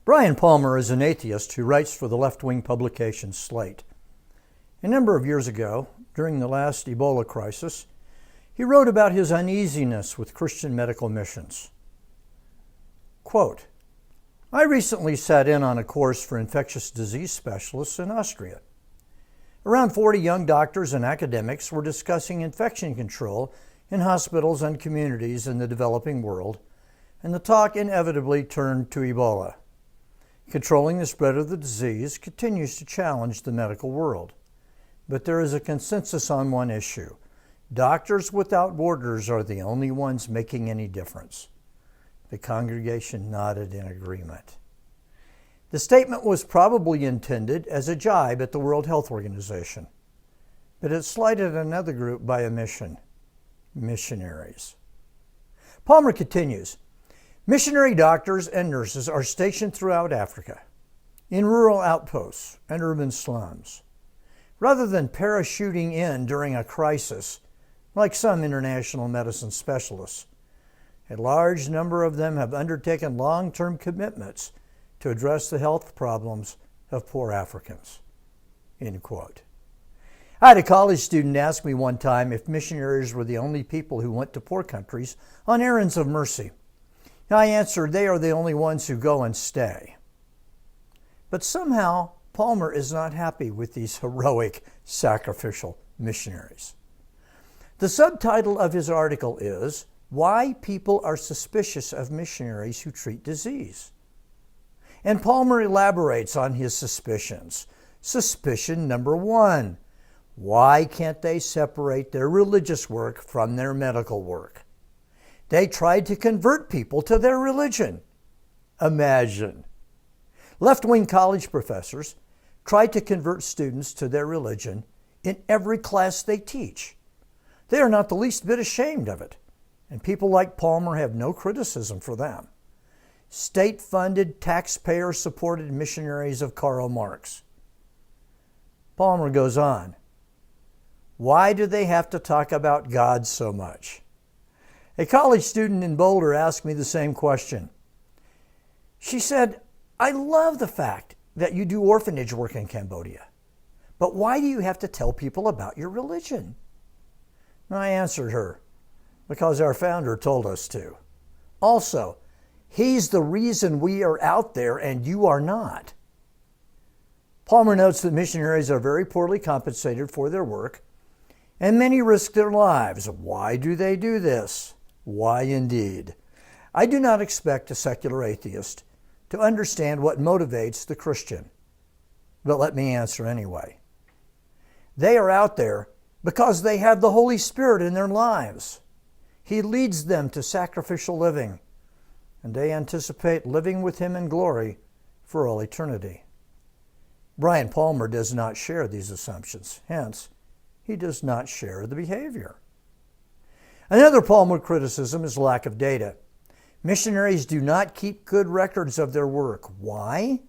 Brian Palmer is an atheist who writes for the left-wing publication Slate. A number of years ago, during the last Ebola crisis, he wrote about his uneasiness with Christian medical missions. Quote, I recently sat in on a course for infectious disease specialists in Austria. Around 40 young doctors and academics were discussing infection control in hospitals and communities in the developing world, and the talk inevitably turned to Ebola. Controlling the spread of the disease continues to challenge the medical world. But there is a consensus on one issue. Doctors Without Borders are the only ones making any difference. The congregation nodded in agreement. The statement was probably intended as a jibe at the World Health Organization, but it slighted another group by omission: missionaries. Palmer continues, missionary doctors and nurses are stationed throughout Africa, in rural outposts and urban slums. Rather than parachuting in during a crisis, like some international medicine specialists, a large number of them have undertaken long-term commitments to address the health problems of poor Africans. End quote. I had a college student ask me one time if missionaries were the only people who went to poor countries on errands of mercy. I answered, they are the only ones who go and stay. But somehow, Palmer is not happy with these heroic, sacrificial missionaries. The subtitle of his article is, Why People Are Suspicious of Missionaries Who Treat Disease. And Palmer elaborates on his suspicions. Suspicion number 1, why can't they separate their religious work from their medical work? They tried to convert people to their religion. Imagine. Left-wing college professors tried to convert students to their religion in every class they teach. They are not the least bit ashamed of it, and people like Palmer have no criticism for them. State-funded, taxpayer-supported missionaries of Karl Marx. Palmer goes on. Why do they have to talk about God so much? A college student in Boulder asked me the same question. She said, I love the fact that you do orphanage work in Cambodia, but why do you have to tell people about your religion? And I answered her, because our founder told us to. Also, he's the reason we are out there and you are not. Palmer notes that missionaries are very poorly compensated for their work, and many risk their lives. Why do they do this? Why indeed? I do not expect a secular atheist to understand what motivates the Christian, but let me answer anyway. They are out there because they have the Holy Spirit in their lives. He leads them to sacrificial living, and they anticipate living with Him in glory for all eternity. Brian Palmer does not share these assumptions, hence, he does not share the behavior. Another Palmer criticism is lack of data. Missionaries do not keep good records of their work. Why?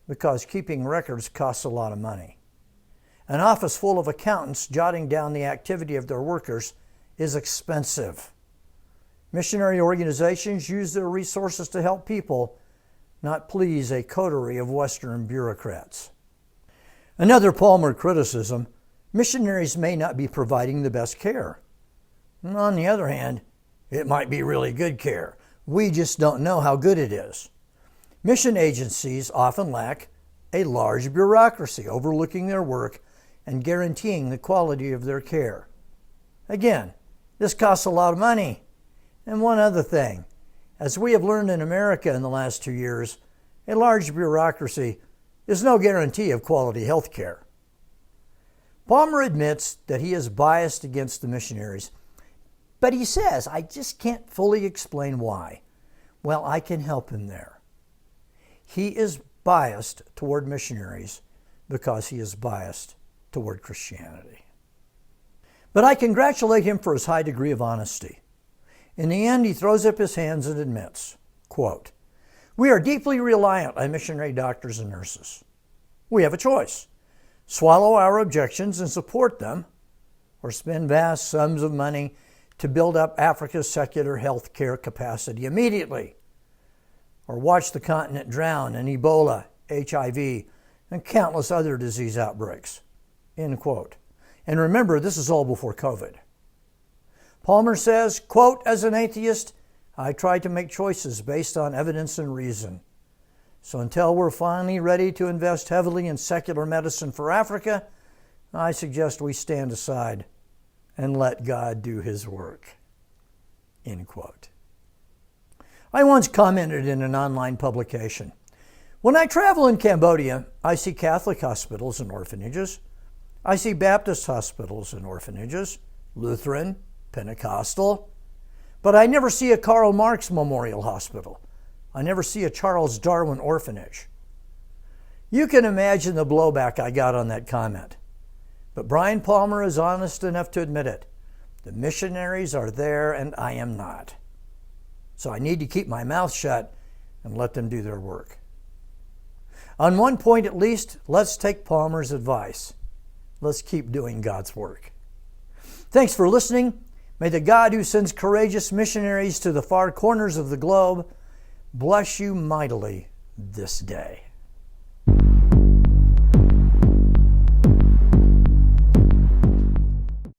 Because keeping records costs a lot of money. An office full of accountants jotting down the activity of their workers is expensive. Missionary organizations use their resources to help people, not please a coterie of Western bureaucrats. Another Palmer criticism, missionaries may not be providing the best care. On the other hand, it might be really good care. We just don't know how good it is. Mission agencies often lack a large bureaucracy overlooking their work and guaranteeing the quality of their care. Again, this costs a lot of money. And one other thing, as we have learned in America in the last 2 years, a large bureaucracy is no guarantee of quality health care. Palmer admits that he is biased against the missionaries, but he says, I just can't fully explain why. Well, I can help him there. He is biased toward missionaries because he is biased toward Christianity. But I congratulate him for his high degree of honesty. In the end, he throws up his hands and admits, quote, we are deeply reliant on missionary doctors and nurses. We have a choice. Swallow our objections and support them, or spend vast sums of money to build up Africa's secular health care capacity immediately. or watch the continent drown in Ebola, HIV, and countless other disease outbreaks. End quote. And remember, this is all before COVID. Palmer says, quote, as an atheist, I try to make choices based on evidence and reason. So until we're finally ready to invest heavily in secular medicine for Africa, I suggest we stand aside and let God do his work. End quote. I once commented in an online publication, when I travel in Cambodia, I see Catholic hospitals and orphanages. I see Baptist hospitals and orphanages, Lutheran, Pentecostal, but I never see a Karl Marx Memorial Hospital. I never see a Charles Darwin orphanage. You can imagine the blowback I got on that comment. But Brian Palmer is honest enough to admit it. The missionaries are there and I am not. So I need to keep my mouth shut and let them do their work. On one point at least, let's take Palmer's advice. Let's keep doing God's work. Thanks for listening. May the God who sends courageous missionaries to the far corners of the globe bless you mightily this day.